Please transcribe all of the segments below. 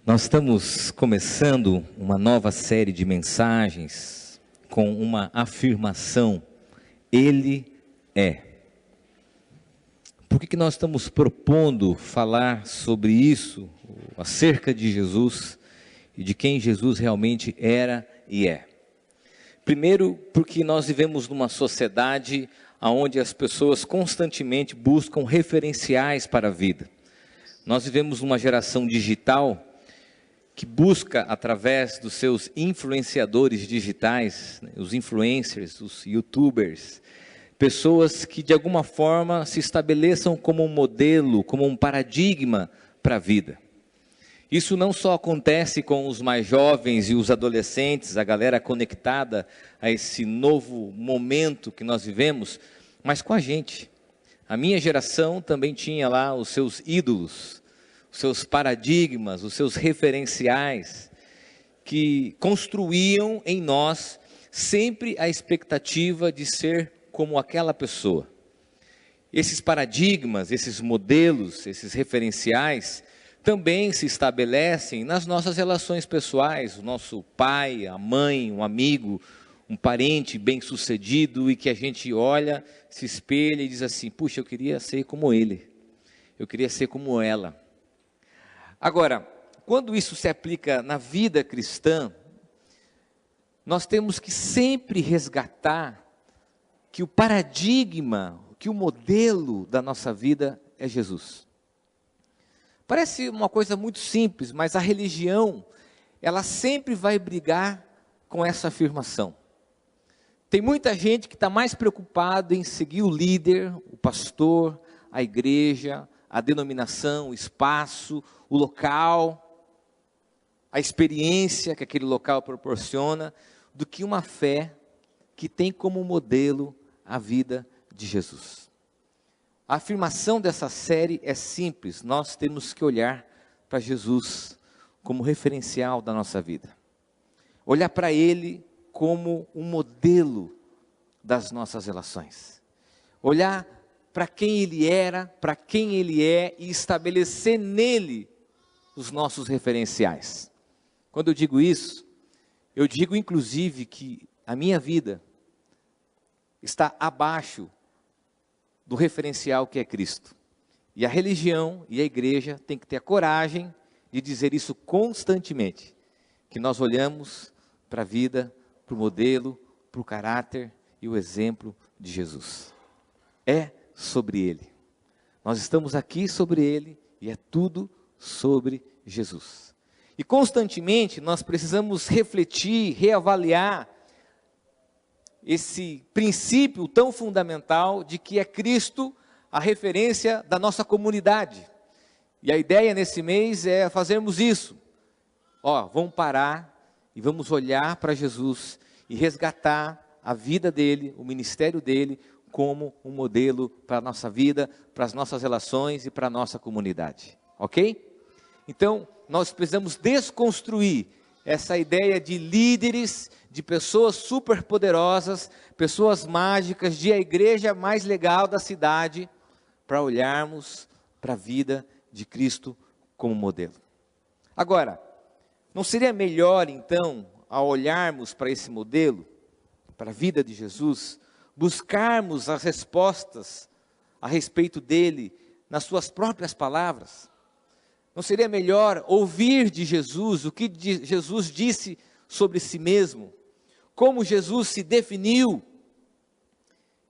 Nós estamos começando uma nova série de mensagens com uma afirmação: Ele é. Por que nós estamos propondo falar sobre isso, acerca de Jesus e de quem Jesus realmente era e é? Primeiro, porque nós vivemos numa sociedade onde as pessoas constantemente buscam referenciais para a vida. Nós vivemos numa geração digital que busca, através dos seus influenciadores digitais, os influencers, os youtubers, pessoas que de alguma forma se estabeleçam como um modelo, como um paradigma para a vida. Isso não só acontece com os mais jovens e os adolescentes, a galera conectada a esse novo momento que nós vivemos, mas com a gente. A minha geração também tinha lá os seus ídolos, os seus paradigmas, os seus referenciais, que construíam em nós sempre a expectativa de ser como aquela pessoa. Esses paradigmas, esses modelos, esses referenciais, também se estabelecem nas nossas relações pessoais, o nosso pai, a mãe, um amigo, um parente bem-sucedido e que a gente olha, se espelha e diz assim: puxa, eu queria ser como ele, eu queria ser como ela. Agora, quando isso se aplica na vida cristã, nós temos que sempre resgatar que o paradigma, que o modelo da nossa vida é Jesus. Parece uma coisa muito simples, mas a religião, ela sempre vai brigar com essa afirmação. Tem muita gente que está mais preocupada em seguir o líder, o pastor, a igreja, a denominação, o espaço, o local, a experiência que aquele local proporciona, do que uma fé que tem como modelo a vida de Jesus. A afirmação dessa série é simples: nós temos que olhar para Jesus como referencial da nossa vida. Olhar para Ele como um modelo das nossas relações. Olhar para quem Ele era, para quem Ele é e estabelecer nele os nossos referenciais. Quando eu digo isso, eu digo inclusive que a minha vida está abaixo do referencial que é Cristo. E a religião e a igreja têm que ter a coragem de dizer isso constantemente, que nós olhamos para a vida, para o modelo, para o caráter e o exemplo de Jesus. É sobre Ele. Nós estamos aqui sobre Ele e é tudo sobre Jesus. E constantemente nós precisamos refletir, reavaliar esse princípio tão fundamental de que é Cristo a referência da nossa comunidade. E a ideia nesse mês é fazermos isso. Vamos parar e vamos olhar para Jesus e resgatar a vida dele, o ministério dele, como um modelo para a nossa vida, para as nossas relações e para a nossa comunidade. Ok? Então, nós precisamos desconstruir essa ideia de líderes, de pessoas superpoderosas, pessoas mágicas, de a igreja mais legal da cidade, para olharmos para a vida de Cristo como modelo. Agora, não seria melhor então, ao olharmos para esse modelo, para a vida de Jesus, buscarmos as respostas a respeito dele nas suas próprias palavras? Não seria melhor ouvir de Jesus o que Jesus disse sobre si mesmo? Como Jesus se definiu?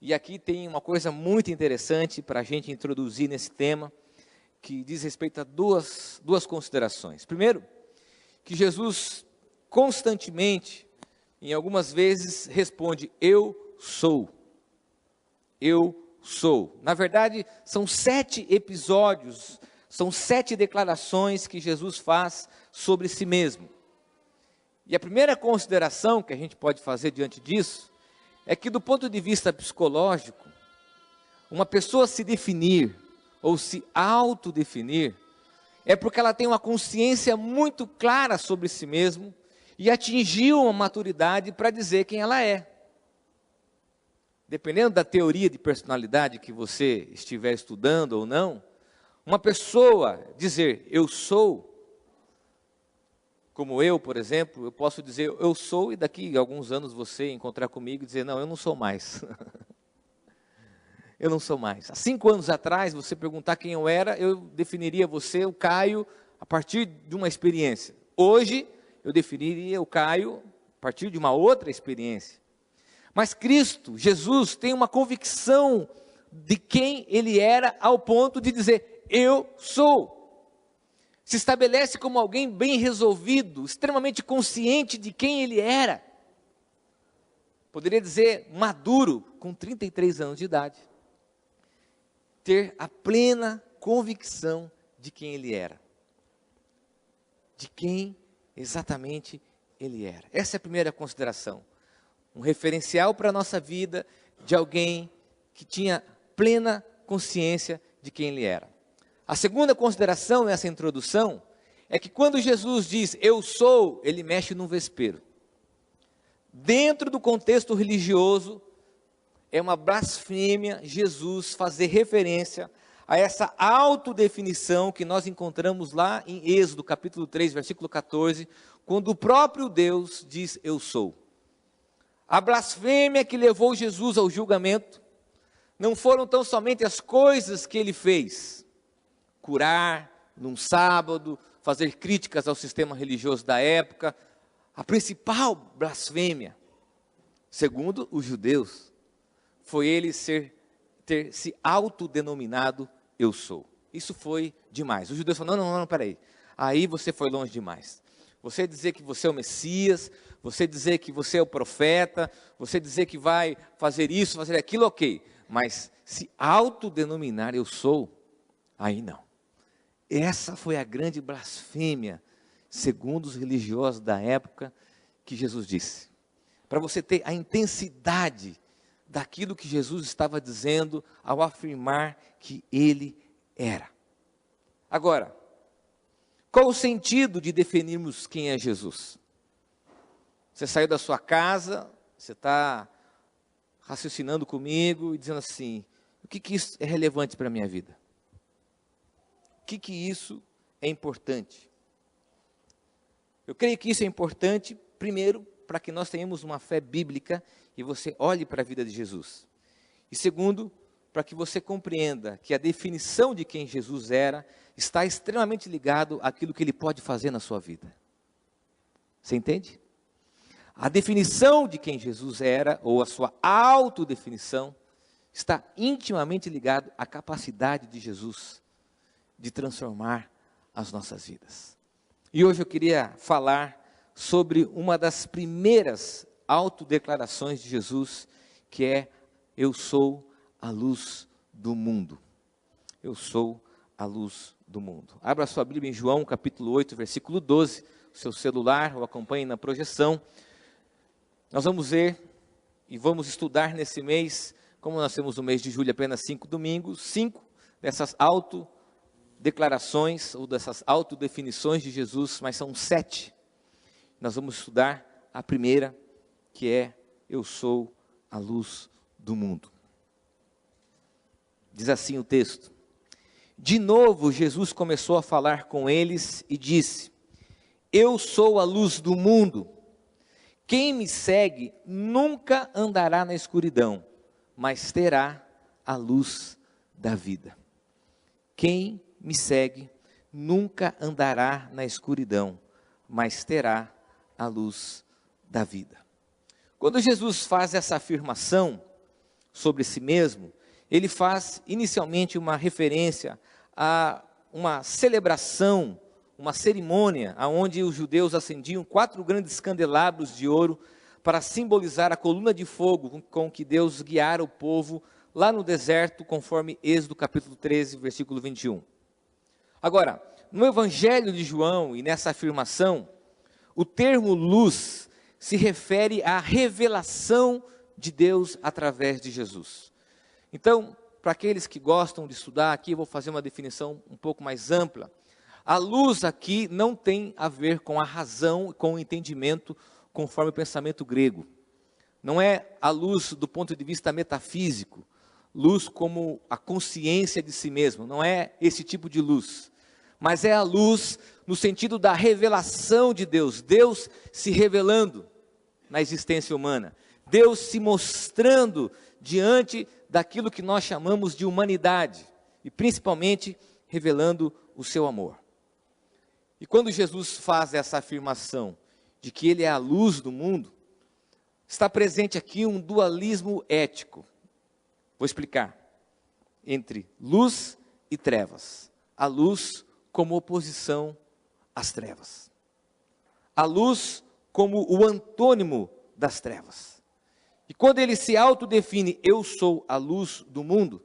E aqui tem uma coisa muito interessante para a gente introduzir nesse tema, que diz respeito a duas considerações. Primeiro, que Jesus constantemente, em algumas vezes, responde: eu sou. Eu sou. Na verdade, são 7 episódios, são 7 declarações que Jesus faz sobre si mesmo. E a primeira consideração que a gente pode fazer diante disso, é que do ponto de vista psicológico, uma pessoa se definir, ou se autodefinir, é porque ela tem uma consciência muito clara sobre si mesmo, e atingiu uma maturidade para dizer quem ela é. Dependendo da teoria de personalidade que você estiver estudando ou não, uma pessoa dizer eu sou, como eu, por exemplo, eu posso dizer eu sou, e daqui a alguns anos você encontrar comigo e dizer, não, eu não sou mais. Eu não sou mais. Há 5 anos atrás, você perguntar quem eu era, eu definiria você, o Caio, a partir de uma experiência. Hoje, eu definiria o Caio a partir de uma outra experiência. Mas Cristo, Jesus, tem uma convicção de quem Ele era, ao ponto de dizer, eu sou. Se estabelece como alguém bem resolvido, extremamente consciente de quem Ele era. Poderia dizer, maduro, com 33 anos de idade. Ter a plena convicção de quem Ele era. De quem exatamente Ele era. Essa é a primeira consideração. Um referencial para a nossa vida de alguém que tinha plena consciência de quem Ele era. A segunda consideração nessa introdução é que quando Jesus diz, eu sou, Ele mexe num vespeiro. Dentro do contexto religioso, é uma blasfêmia Jesus fazer referência a essa autodefinição que nós encontramos lá em Êxodo, capítulo 3, versículo 14, quando o próprio Deus diz, eu sou. A blasfêmia que levou Jesus ao julgamento não foram tão somente as coisas que Ele fez, curar num sábado, fazer críticas ao sistema religioso da época. A principal blasfêmia, segundo os judeus, foi Ele ter se autodenominado eu sou. Isso foi demais. Os judeus falaram, não, peraí. Aí você foi longe demais. Você dizer que você é o Messias, você dizer que você é o profeta, você dizer que vai fazer isso, fazer aquilo, ok. Mas se autodenominar eu sou, aí não. Essa foi a grande blasfêmia, segundo os religiosos da época, que Jesus disse. Para você ter a intensidade daquilo que Jesus estava dizendo ao afirmar que Ele era. Agora, qual o sentido de definirmos quem é Jesus? Você saiu da sua casa, você está raciocinando comigo e dizendo assim, o que isso é relevante para a minha vida? O que isso é importante? Eu creio que isso é importante, primeiro, para que nós tenhamos uma fé bíblica e você olhe para a vida de Jesus. E segundo, para que você compreenda que a definição de quem Jesus era está extremamente ligado àquilo que Ele pode fazer na sua vida. Você entende? A definição de quem Jesus era, ou a sua autodefinição, está intimamente ligado à capacidade de Jesus de transformar as nossas vidas. E hoje eu queria falar sobre uma das primeiras autodeclarações de Jesus, que é, eu sou a luz do mundo. Eu sou a luz do mundo. Abra sua Bíblia em João, capítulo 8, versículo 12, seu celular, ou acompanhe na projeção. Nós vamos ver e vamos estudar nesse mês, como nós temos no mês de julho apenas 5 domingos, 5 dessas autodeclarações, ou dessas autodefinições de Jesus, mas são 7. Nós vamos estudar a primeira, que é, eu sou a luz do mundo. Diz assim o texto, de novo Jesus começou a falar com eles e disse, eu sou a luz do mundo, quem me segue nunca andará na escuridão, mas terá a luz da vida. Quem me segue nunca andará na escuridão, mas terá a luz da vida. Quando Jesus faz essa afirmação sobre si mesmo, ele faz inicialmente uma referência a uma celebração, uma cerimônia, onde os judeus acendiam 4 grandes candelabros de ouro para simbolizar a coluna de fogo com que Deus guiara o povo lá no deserto, conforme Êxodo capítulo 13, versículo 21. Agora, no Evangelho de João e nessa afirmação, o termo luz se refere à revelação de Deus através de Jesus. Então, para aqueles que gostam de estudar aqui, eu vou fazer uma definição um pouco mais ampla. A luz aqui não tem a ver com a razão, com o entendimento, conforme o pensamento grego. Não é a luz do ponto de vista metafísico, luz como a consciência de si mesmo, não é esse tipo de luz. Mas é a luz no sentido da revelação de Deus, Deus se revelando na existência humana, Deus se mostrando diante daquilo que nós chamamos de humanidade, e principalmente revelando o seu amor. E quando Jesus faz essa afirmação de que Ele é a luz do mundo, está presente aqui um dualismo ético. Vou explicar. Entre luz e trevas. A luz como oposição às trevas. A luz como o antônimo das trevas. E quando ele se autodefine, eu sou a luz do mundo,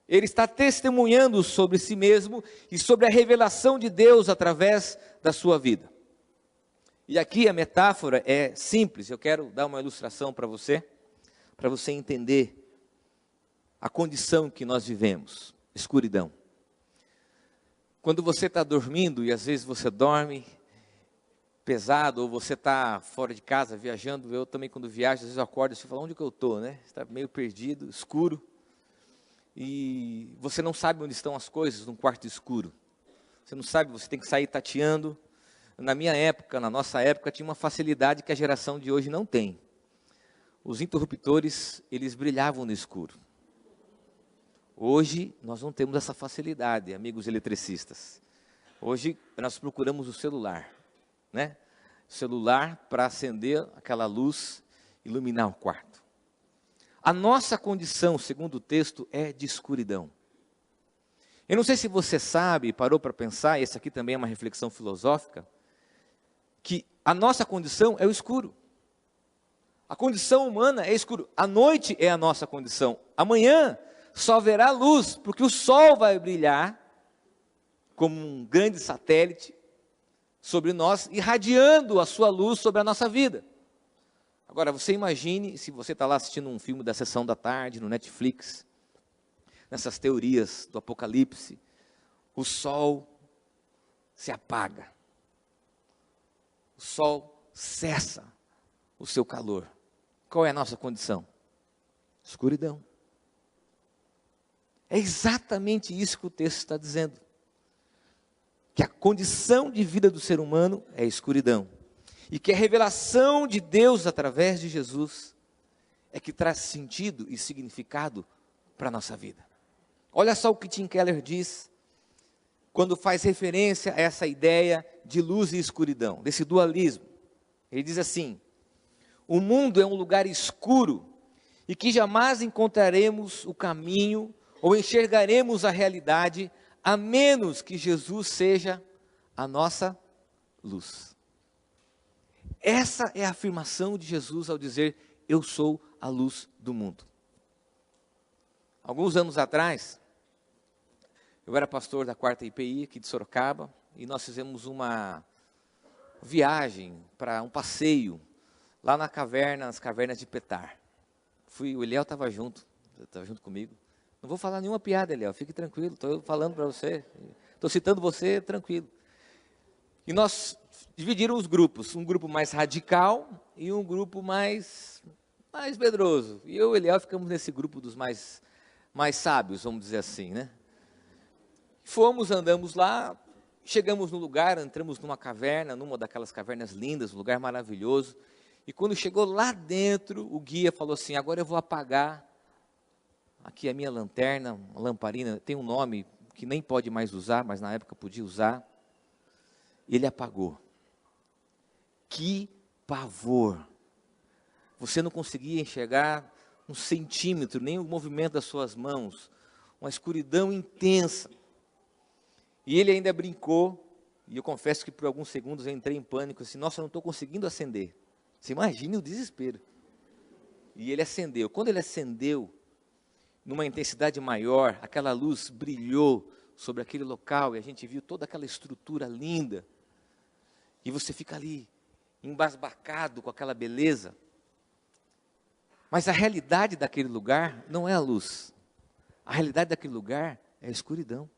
ele está testemunhando sobre si mesmo e sobre a revelação de Deus através da sua vida. E aqui a metáfora é simples, eu quero dar uma ilustração para você entender a condição que nós vivemos, escuridão. Quando você está dormindo, e às vezes você dorme pesado, ou você está fora de casa, viajando, eu também quando viajo, às vezes eu acordo e falo, onde que eu estou, né? Está meio perdido, escuro, e você não sabe onde estão as coisas num quarto escuro. Você não sabe, você tem que sair tateando. Na minha época, na nossa época, tinha uma facilidade que a geração de hoje não tem. Os interruptores, eles brilhavam no escuro. Hoje, nós não temos essa facilidade, amigos eletricistas. Hoje, nós procuramos o celular, né? Celular para acender aquela luz, iluminar o quarto. A nossa condição, segundo o texto, é de escuridão. Eu não sei se você sabe, parou para pensar, e essa aqui também é uma reflexão filosófica, que a nossa condição é o escuro. A condição humana é escuro. A noite é a nossa condição. Amanhã só haverá luz, porque o sol vai brilhar como um grande satélite sobre nós, irradiando a sua luz sobre a nossa vida. Agora, você imagine, se você está lá assistindo um filme da Sessão da Tarde, no Netflix, nessas teorias do Apocalipse, o sol se apaga. O sol cessa o seu calor. Qual é a nossa condição? Escuridão. É exatamente isso que o texto está dizendo. Que a condição de vida do ser humano é escuridão. E que a revelação de Deus através de Jesus é que traz sentido e significado para a nossa vida. Olha só o que Tim Keller diz quando faz referência a essa ideia de luz e escuridão, desse dualismo. Ele diz assim: o mundo é um lugar escuro e que jamais encontraremos o caminho ou enxergaremos a realidade a menos que Jesus seja a nossa luz. Essa é a afirmação de Jesus ao dizer, eu sou a luz do mundo. Alguns anos atrás, eu era pastor da 4ª IPI aqui de Sorocaba, e nós fizemos uma viagem para um passeio lá nas cavernas de Petar. O Eliel estava junto comigo. Não vou falar nenhuma piada, Eliel, fique tranquilo, estou falando para você, estou citando você, tranquilo. E nós dividiram os grupos, um grupo mais radical e um grupo mais medroso. E eu e o Eliel ficamos nesse grupo dos mais sábios, vamos dizer assim, né? Andamos lá, chegamos no lugar, entramos numa caverna, numa daquelas cavernas lindas, um lugar maravilhoso. E quando chegou lá dentro, o guia falou assim, agora eu vou apagar aqui a minha lanterna, uma lamparina, tem um nome que nem pode mais usar, mas na época podia usar. E ele apagou. Que pavor! Você não conseguia enxergar um centímetro, nem o movimento das suas mãos, uma escuridão intensa. E ele ainda brincou, e eu confesso que por alguns segundos eu entrei em pânico, assim, nossa, eu não estou conseguindo acender. Você imagine o desespero. E ele acendeu. Quando ele acendeu, numa intensidade maior, aquela luz brilhou sobre aquele local, e a gente viu toda aquela estrutura linda. E você fica ali, embasbacado com aquela beleza. Mas a realidade daquele lugar não é a luz. A realidade daquele lugar é a escuridão.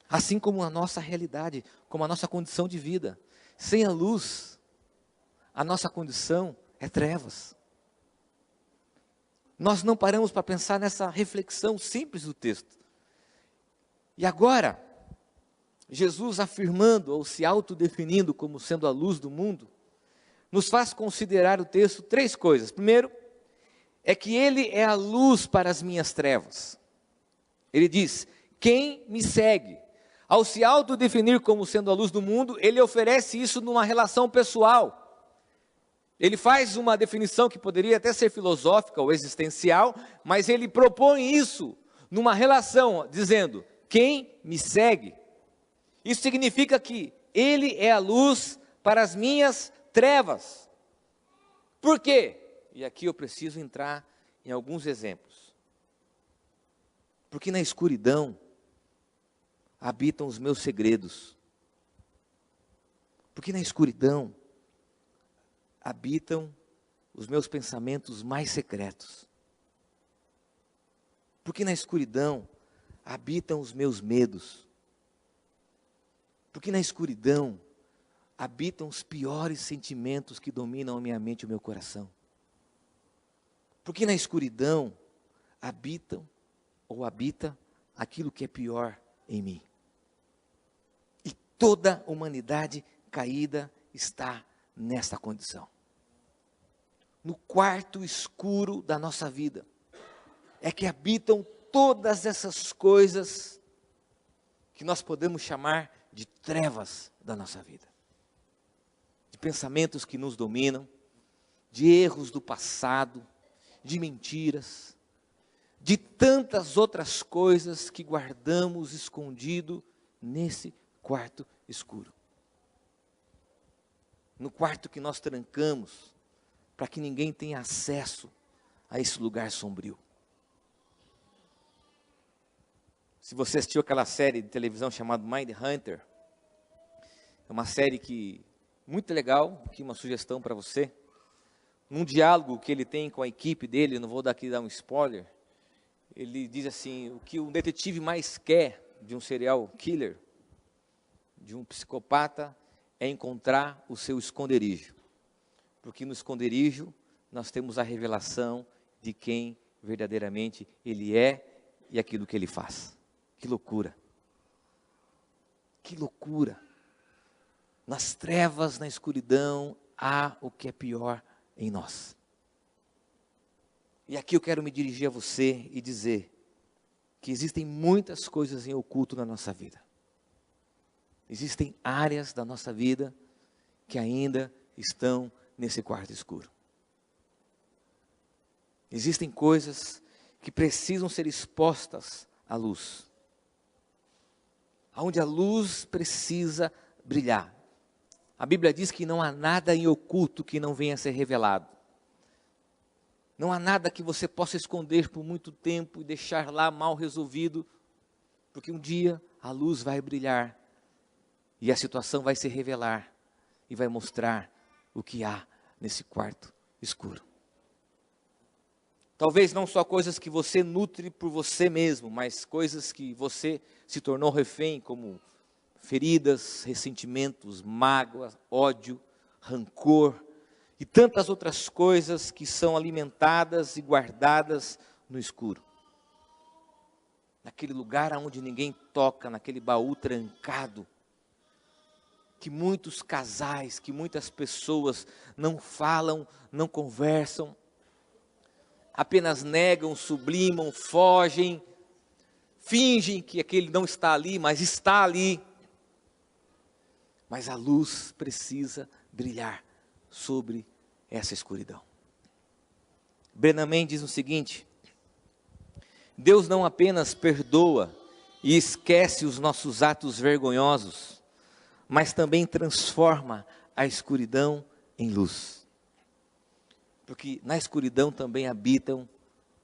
Assim como a nossa realidade, como a nossa condição de vida. Sem a luz, a nossa condição é trevas. Nós não paramos para pensar nessa reflexão simples do texto. E agora, Jesus afirmando ou se autodefinindo como sendo a luz do mundo, nos faz considerar o texto 3 coisas. Primeiro, é que Ele é a luz para as minhas trevas. Ele diz, quem me segue? Ao se autodefinir como sendo a luz do mundo, Ele oferece isso numa relação pessoal. Ele faz uma definição que poderia até ser filosófica ou existencial, mas Ele propõe isso numa relação, dizendo, quem me segue? Isso significa que Ele é a luz para as minhas trevas. Por quê? E aqui eu preciso entrar em alguns exemplos. Porque na escuridão habitam os meus segredos. Porque na escuridão habitam os meus pensamentos mais secretos. Porque na escuridão habitam os meus medos. Porque na escuridão habitam os piores sentimentos que dominam a minha mente e o meu coração. Porque na escuridão habita aquilo que é pior em mim. E toda a humanidade caída está nesta condição. No quarto escuro da nossa vida é que habitam todas essas coisas que nós podemos chamar de trevas da nossa vida. De pensamentos que nos dominam, de erros do passado, de mentiras, de tantas outras coisas que guardamos escondido nesse quarto escuro. No quarto que nós trancamos, para que ninguém tenha acesso a esse lugar sombrio. Se você assistiu aquela série de televisão chamada Mindhunter, é uma série que muito legal, aqui uma sugestão para você. Num diálogo que ele tem com a equipe dele, não vou dar um spoiler, ele diz assim, o que um detetive mais quer de um serial killer, de um psicopata, é encontrar o seu esconderijo. Porque no esconderijo nós temos a revelação de quem verdadeiramente ele é e aquilo que ele faz. Que loucura! Que loucura! Nas trevas, na escuridão, há o que é pior em nós. E aqui eu quero me dirigir a você e dizer que existem muitas coisas em oculto na nossa vida. Existem áreas da nossa vida que ainda estão nesse quarto escuro. Existem coisas que precisam ser expostas à luz. Onde a luz precisa brilhar. A Bíblia diz que não há nada em oculto que não venha a ser revelado. Não há nada que você possa esconder por muito tempo e deixar lá mal resolvido, porque um dia a luz vai brilhar e a situação vai se revelar e vai mostrar o que há nesse quarto escuro. Talvez não só coisas que você nutre por você mesmo, mas coisas que você se tornou refém, como feridas, ressentimentos, mágoa, ódio, rancor e tantas outras coisas que são alimentadas e guardadas no escuro. Naquele lugar onde ninguém toca, naquele baú trancado, que muitos casais, que muitas pessoas não falam, não conversam, apenas negam, sublimam, fogem, fingem que aquele não está ali, mas está ali. Mas a luz precisa brilhar sobre essa escuridão. Brennan Manning diz o seguinte: Deus não apenas perdoa e esquece os nossos atos vergonhosos, mas também transforma a escuridão em luz. Porque na escuridão também habitam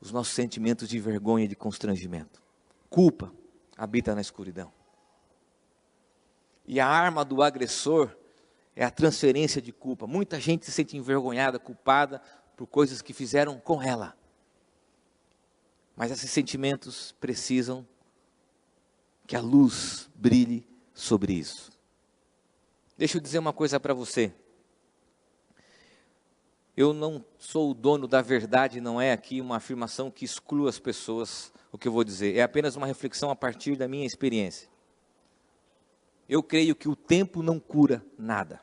os nossos sentimentos de vergonha e de constrangimento. Culpa habita na escuridão. E a arma do agressor é a transferência de culpa. Muita gente se sente envergonhada, culpada por coisas que fizeram com ela. Mas esses sentimentos precisam que a luz brilhe sobre isso. Deixa eu dizer uma coisa para você. Eu não sou o dono da verdade, não é aqui uma afirmação que exclua as pessoas, o que eu vou dizer. É apenas uma reflexão a partir da minha experiência. eu creio que o tempo não cura nada.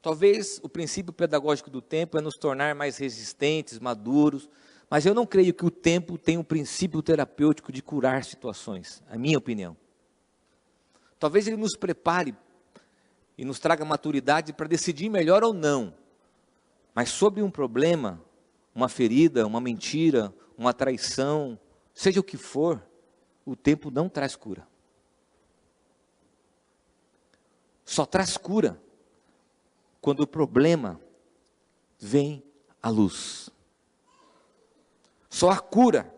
Talvez o princípio pedagógico do tempo é nos tornar mais resistentes, maduros, mas eu não creio que o tempo tenha um princípio terapêutico de curar situações, a minha opinião. Talvez ele nos prepare e nos traga maturidade para decidir melhor ou não, mas sobre um problema, uma ferida, uma mentira, uma traição, seja o que for, o tempo não traz cura. Só traz cura quando o problema vem à luz. Só há cura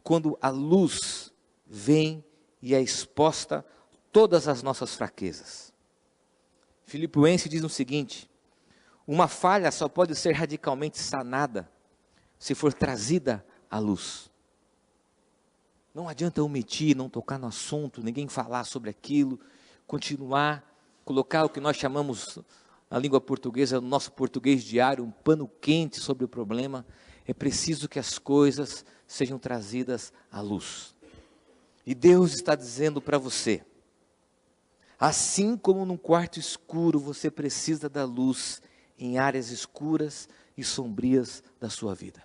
quando a luz vem e é exposta todas as nossas fraquezas. Filipenses diz o seguinte: uma falha só pode ser radicalmente sanada se for trazida à luz. Não adianta omitir, não tocar no assunto, ninguém falar sobre aquilo, continuar, colocar o que nós chamamos na língua portuguesa, no nosso português diário, um pano quente sobre o problema. É preciso que as coisas sejam trazidas à luz. E Deus está dizendo para você, assim como num quarto escuro você precisa da luz em áreas escuras e sombrias da sua vida.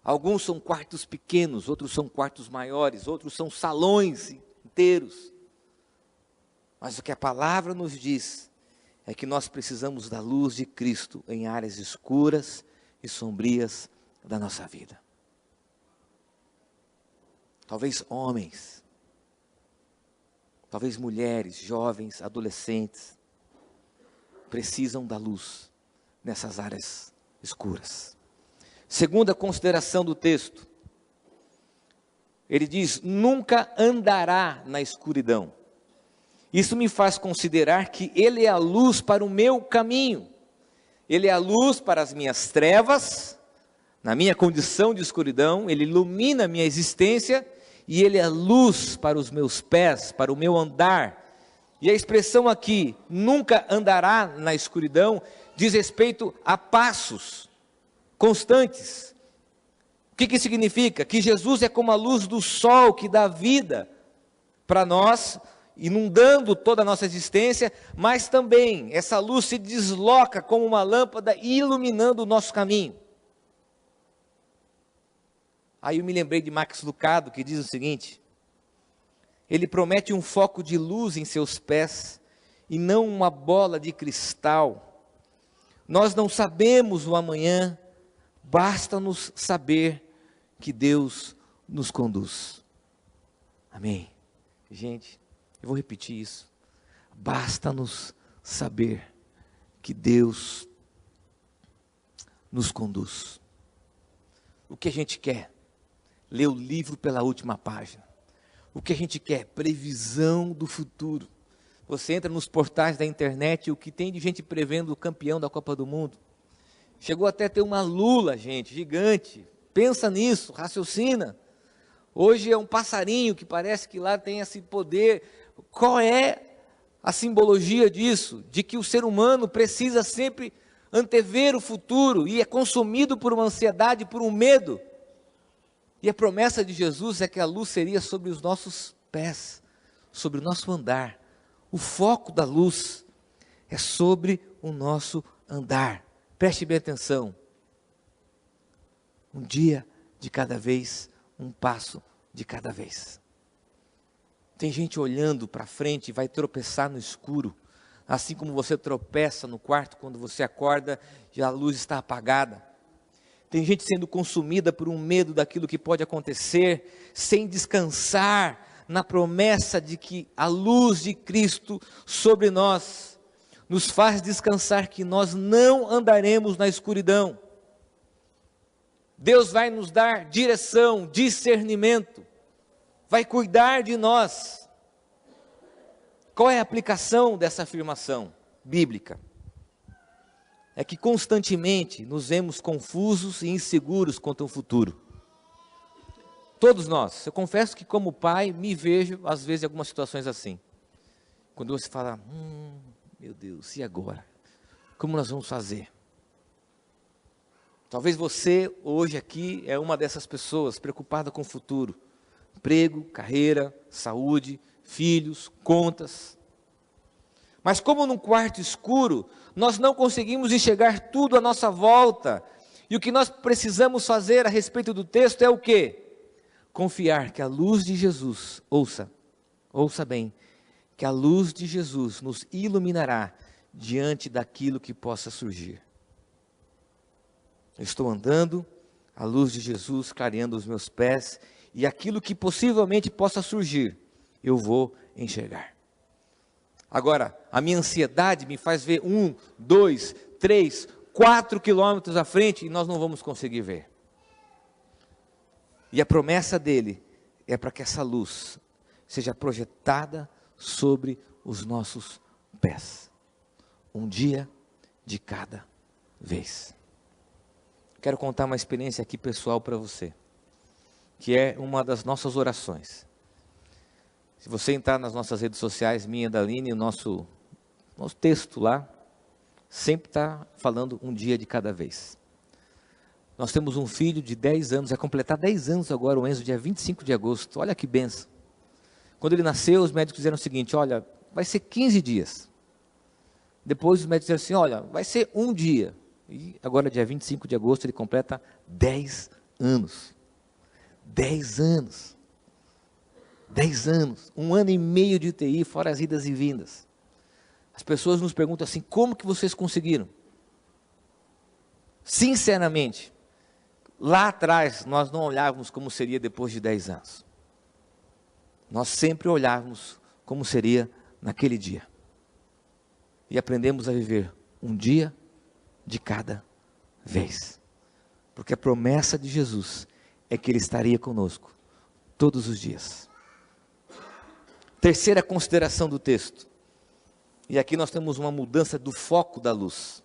Alguns são quartos pequenos, outros são quartos maiores, outros são salões inteiros. Mas o que a palavra nos diz é que nós precisamos da luz de Cristo em áreas escuras e sombrias da nossa vida. Talvez homens, talvez mulheres, jovens, adolescentes, precisam da luz nessas áreas escuras. Segunda consideração do texto, ele diz: nunca andará na escuridão. Isso me faz considerar que Ele é a luz para o meu caminho. Ele é a luz para as minhas trevas, na minha condição de escuridão, Ele ilumina a minha existência, e Ele é a luz para os meus pés, para o meu andar. E a expressão aqui, nunca andará na escuridão, diz respeito a passos constantes. O que significa? Que Jesus é como a luz do sol que dá vida para nós, inundando toda a nossa existência, mas também essa luz se desloca como uma lâmpada iluminando o nosso caminho. Aí eu me lembrei de Max Lucado, que diz o seguinte: ele promete um foco de luz em seus pés e não uma bola de cristal. Nós não sabemos o amanhã, basta-nos saber que Deus nos conduz. Amém. Gente, eu vou repetir isso. Basta-nos saber que Deus nos conduz. O que a gente quer? Ler o livro pela última página. O que a gente quer? Previsão do futuro. Você entra nos portais da internet, o que tem de gente prevendo o campeão da Copa do Mundo. Chegou até a ter uma lula, gente, gigante. Pensa nisso, raciocina. Hoje é um passarinho que parece que lá tem esse poder. Qual é a simbologia disso? De que o ser humano precisa sempre antever o futuro e é consumido por uma ansiedade, por um medo. E a promessa de Jesus é que a luz seria sobre os nossos pés, sobre o nosso andar. O foco da luz é sobre o nosso andar. Preste bem atenção. Um dia de cada vez, um passo de cada vez. Tem gente olhando para frente e vai tropeçar no escuro, assim como você tropeça no quarto quando você acorda e a luz está apagada. Tem gente sendo consumida por um medo daquilo que pode acontecer, sem descansar na promessa de que a luz de Cristo sobre nós nos faz descansar que nós não andaremos na escuridão. Deus vai nos dar direção, discernimento, vai cuidar de nós. Qual é a aplicação dessa afirmação bíblica? É que constantemente nos vemos confusos e inseguros quanto ao futuro. Todos nós, eu confesso que como pai me vejo às vezes em algumas situações assim. Quando você fala, meu Deus, e agora? Como nós vamos fazer? Talvez você hoje aqui é uma dessas pessoas preocupada com o futuro. emprego, carreira, saúde, filhos, contas. Mas como num quarto escuro, nós não conseguimos enxergar tudo à nossa volta. E o que nós precisamos fazer a respeito do texto é o quê? Confiar que a luz de Jesus, ouça bem, que a luz de Jesus nos iluminará diante daquilo que possa surgir. Eu estou andando, a luz de Jesus clareando os meus pés, e aquilo que possivelmente possa surgir, eu vou enxergar. Agora, a minha ansiedade me faz ver 1, 2, 3, 4 quilômetros à frente, e nós não vamos conseguir ver. E a promessa dele é para que essa luz seja projetada sobre os nossos pés. Um dia de cada vez. Quero contar uma experiência aqui pessoal para você, que é uma das nossas orações. Se você entrar nas nossas redes sociais, minha e da Aline, o nosso texto lá, sempre está falando um dia de cada vez. Nós temos um filho de 10 anos, vai completar 10 anos agora, o Enzo, dia 25 de agosto, olha que benção. Quando ele nasceu, os médicos disseram o seguinte, olha, vai ser 15 dias. Depois os médicos disseram assim, olha, vai ser um dia. E agora, dia 25 de agosto, ele completa 10 anos. 10 anos. 10 anos. 1 ano e meio de UTI, fora as idas e vindas. As pessoas nos perguntam assim, como que vocês conseguiram? Sinceramente, lá atrás, nós não olhávamos como seria depois de 10 anos. Nós sempre olhávamos como seria naquele dia. E aprendemos a viver um dia de cada vez. Porque a promessa de Jesus é que Ele estaria conosco todos os dias. Terceira consideração do texto. E aqui nós temos uma mudança do foco da luz.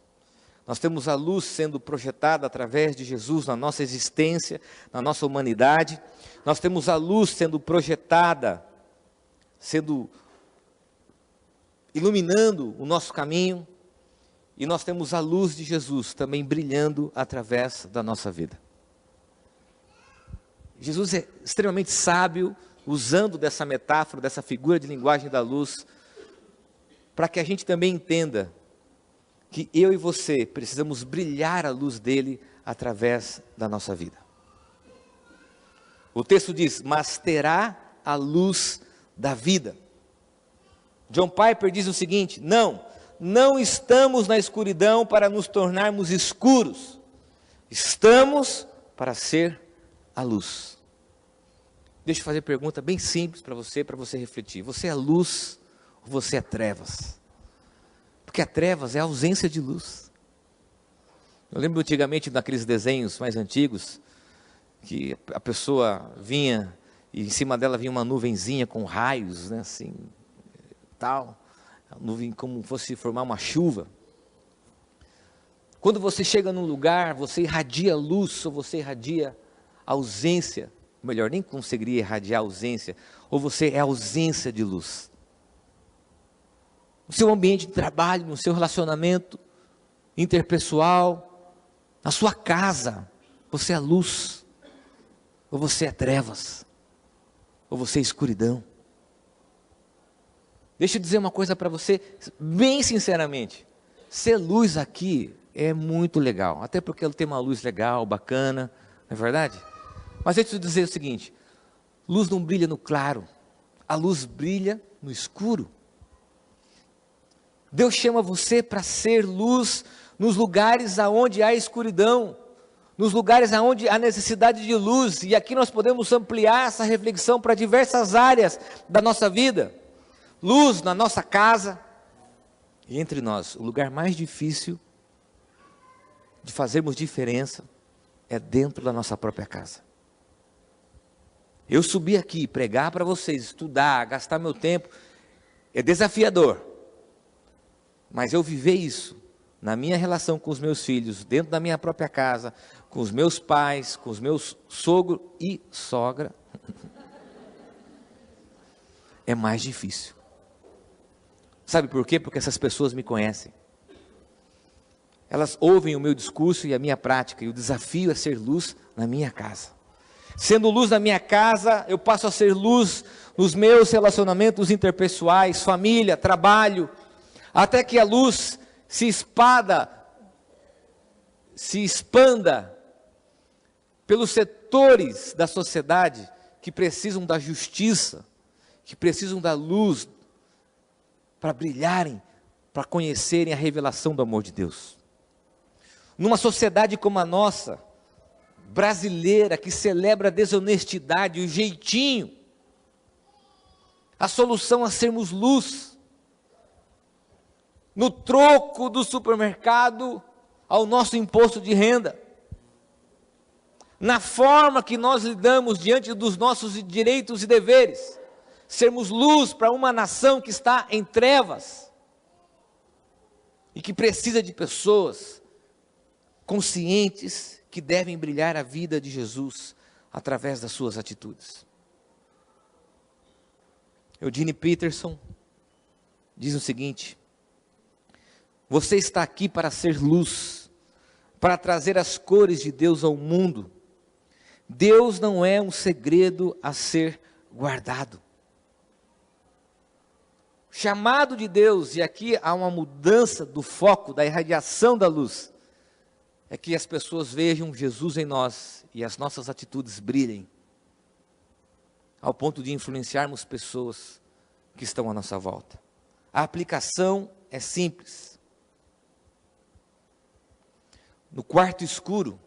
Nós temos a luz sendo projetada através de Jesus na nossa existência, na nossa humanidade. Nós temos a luz sendo projetada, sendo iluminando o nosso caminho. E nós temos a luz de Jesus também brilhando através da nossa vida. Jesus é extremamente sábio, usando dessa metáfora, dessa figura de linguagem da luz, para que a gente também entenda que eu e você precisamos brilhar a luz dele através da nossa vida. O texto diz, mas terá a luz da vida. John Piper diz o seguinte, não estamos na escuridão para nos tornarmos escuros, estamos para ser a luz. Deixa eu fazer uma pergunta bem simples para você refletir. Você é luz ou você é trevas? Porque a trevas é a ausência de luz. Eu lembro antigamente naqueles desenhos mais antigos, que a pessoa vinha e em cima dela vinha uma nuvenzinha com raios, né, assim, tal, a nuvem como fosse formar uma chuva. Quando você chega num lugar, você irradia luz ou você irradia ausência, melhor, nem conseguiria irradiar ausência, ou você é ausência de luz. No seu ambiente de trabalho, no seu relacionamento interpessoal, na sua casa, você é luz, ou você é trevas, ou você é escuridão. Deixa eu dizer uma coisa para você, bem sinceramente, ser luz aqui é muito legal, até porque ele tem uma luz legal, bacana, não é verdade? Mas deixa eu dizer o seguinte, luz não brilha no claro, a luz brilha no escuro. Deus chama você para ser luz nos lugares aonde há escuridão, nos lugares aonde há necessidade de luz, e aqui nós podemos ampliar essa reflexão para diversas áreas da nossa vida. Luz na nossa casa, e entre nós, o lugar mais difícil de fazermos diferença é dentro da nossa própria casa. Eu subir aqui, pregar para vocês, estudar, gastar meu tempo, é desafiador. Mas eu viver isso na minha relação com os meus filhos, dentro da minha própria casa, com os meus pais, com os meus sogro e sogra, é mais difícil. Sabe por quê? Porque essas pessoas me conhecem. Elas ouvem o meu discurso e a minha prática, e o desafio é ser luz na minha casa. Sendo luz na minha casa, eu passo a ser luz nos meus relacionamentos interpessoais, família, trabalho, até que a luz se expanda pelos setores da sociedade que precisam da justiça, que precisam da luz para brilharem, para conhecerem a revelação do amor de Deus. Numa sociedade como a nossa, brasileira, que celebra a desonestidade, o jeitinho, a solução é sermos luz. No troco do supermercado ao nosso imposto de renda, na forma que nós lidamos diante dos nossos direitos e deveres, sermos luz para uma nação que está em trevas e que precisa de pessoas conscientes que devem brilhar a vida de Jesus através das suas atitudes. Eugene Peterson diz o seguinte: você está aqui para ser luz, para trazer as cores de Deus ao mundo. Deus não é um segredo a ser guardado. Chamado de Deus, e aqui há uma mudança do foco, da irradiação da luz, é que as pessoas vejam Jesus em nós e as nossas atitudes brilhem, ao ponto de influenciarmos pessoas que estão à nossa volta. A aplicação é simples. No quarto escuro,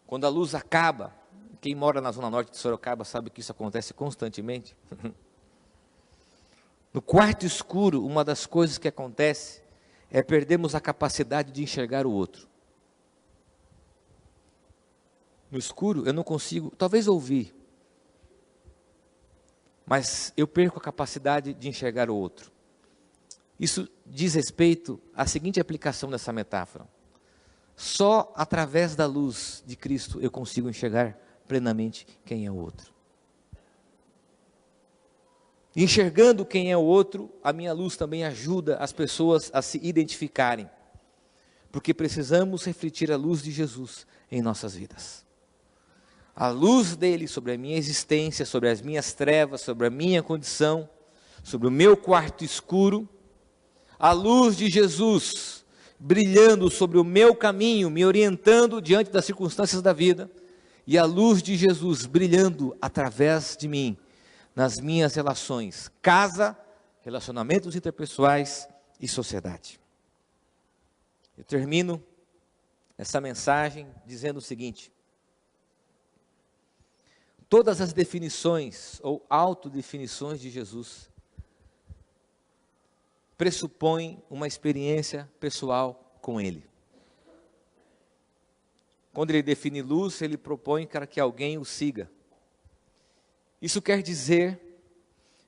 quando a luz acaba, quem mora na zona norte de Sorocaba sabe que isso acontece constantemente. No quarto escuro, uma das coisas que acontece é perdermos a capacidade de enxergar o outro. No escuro eu não consigo, talvez ouvir, mas eu perco a capacidade de enxergar o outro. Isso diz respeito à seguinte aplicação dessa metáfora: só através da luz de Cristo eu consigo enxergar plenamente quem é o outro. Enxergando quem é o outro, a minha luz também ajuda as pessoas a se identificarem, porque precisamos refletir a luz de Jesus em nossas vidas. A luz dele sobre a minha existência, sobre as minhas trevas, sobre a minha condição, sobre o meu quarto escuro. A luz de Jesus brilhando sobre o meu caminho, me orientando diante das circunstâncias da vida. E a luz de Jesus brilhando através de mim, nas minhas relações, casa, relacionamentos interpessoais e sociedade. Eu termino essa mensagem dizendo o seguinte: todas as definições ou autodefinições de Jesus pressupõem uma experiência pessoal com Ele. Quando Ele define luz, Ele propõe para que alguém o siga. Isso quer dizer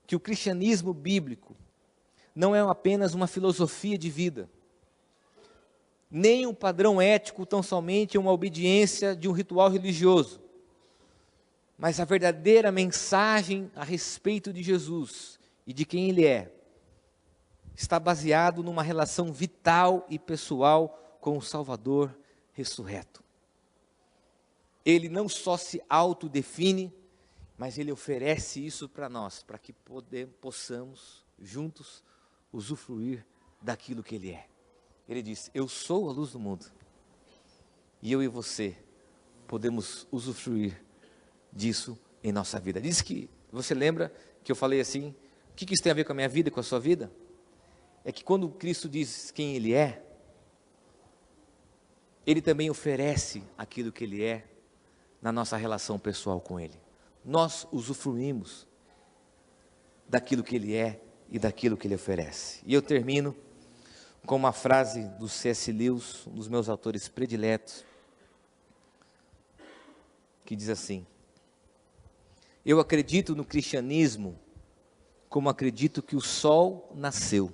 que o cristianismo bíblico não é apenas uma filosofia de vida, nem um padrão ético tão somente uma obediência de um ritual religioso, mas a verdadeira mensagem a respeito de Jesus e de quem Ele é, está baseado numa relação vital e pessoal com o Salvador ressurreto. Ele não só se autodefine, mas Ele oferece isso para nós, para que possamos juntos usufruir daquilo que Ele é. Ele disse: eu sou a luz do mundo, e eu e você podemos usufruir disso em nossa vida. Diz que, você lembra que eu falei assim, o que isso tem a ver com a minha vida e com a sua vida? É que quando Cristo diz quem Ele é, Ele também oferece aquilo que Ele é na nossa relação pessoal com Ele. Nós usufruímos daquilo que Ele é e daquilo que Ele oferece. E eu termino com uma frase do C.S. Lewis, um dos meus autores prediletos, que diz assim: eu acredito no cristianismo como acredito que o sol nasceu,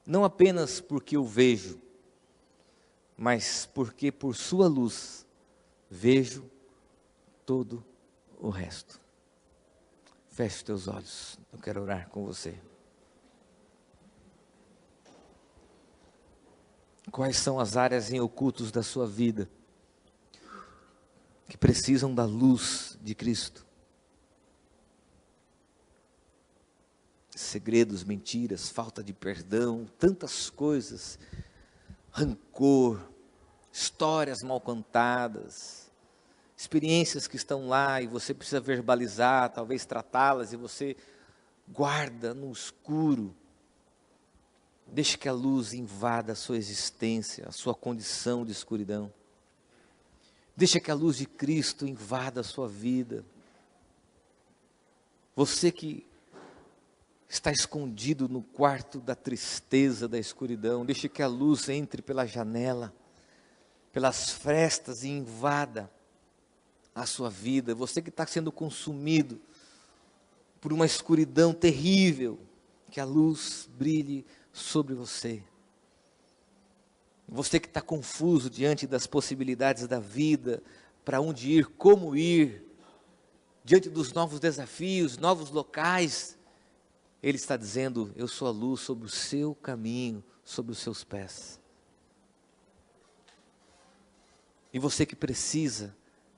não apenas porque o vejo, mas porque por sua luz vejo todo o resto. Feche os teus olhos, eu quero orar com você. Quais são as áreas em ocultos da sua vida que precisam da luz de Cristo. Segredos, mentiras, falta de perdão, tantas coisas, rancor, histórias mal contadas, experiências que estão lá e você precisa verbalizar, talvez tratá-las, e você guarda no escuro. Deixe que a luz invada a sua existência, a sua condição de escuridão. Deixe que a luz de Cristo invada a sua vida. Você que está escondido no quarto da tristeza, da escuridão, deixe que a luz entre pela janela, pelas frestas e invada a sua vida. Você que está sendo consumido por uma escuridão terrível, que a luz brilhe sobre você. Você que está confuso diante das possibilidades da vida, para onde ir, como ir, diante dos novos desafios, novos locais, Ele está dizendo: eu sou a luz sobre o seu caminho, sobre os seus pés. E você que precisa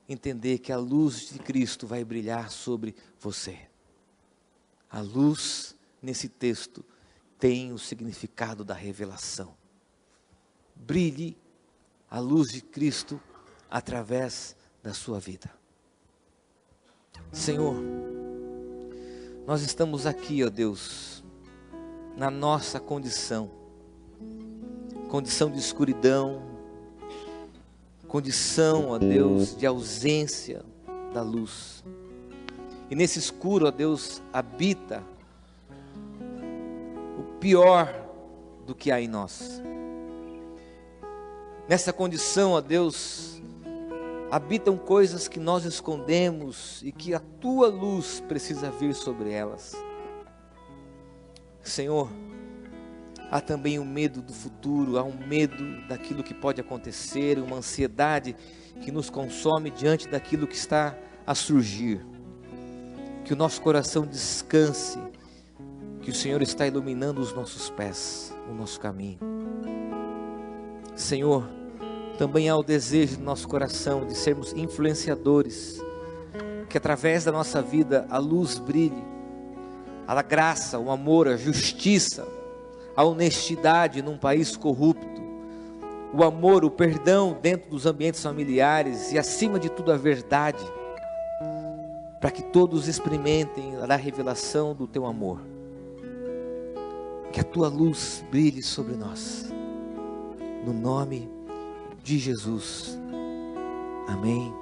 entender que a luz de Cristo vai brilhar sobre você. A luz, nesse texto, tem o significado da revelação. Brilhe a luz de Cristo através da sua vida. Senhor, nós estamos aqui, ó Deus, na nossa condição de escuridão, condição, ó Deus, de ausência da luz. E nesse escuro, ó Deus, habita o pior do que há em nós. Nessa condição, ó Deus, habitam coisas que nós escondemos e que a Tua luz precisa vir sobre elas. Senhor, há também um medo do futuro, há um medo daquilo que pode acontecer, uma ansiedade que nos consome diante daquilo que está a surgir. Que o nosso coração descanse, que o Senhor está iluminando os nossos pés, o nosso caminho. Senhor, também há o desejo do nosso coração de sermos influenciadores, que através da nossa vida a luz brilhe, a graça, o amor, a justiça, a honestidade num país corrupto, o amor, o perdão dentro dos ambientes familiares e acima de tudo a verdade, para que todos experimentem a revelação do Teu amor. Que a Tua luz brilhe sobre nós, no nome de Jesus. Amém.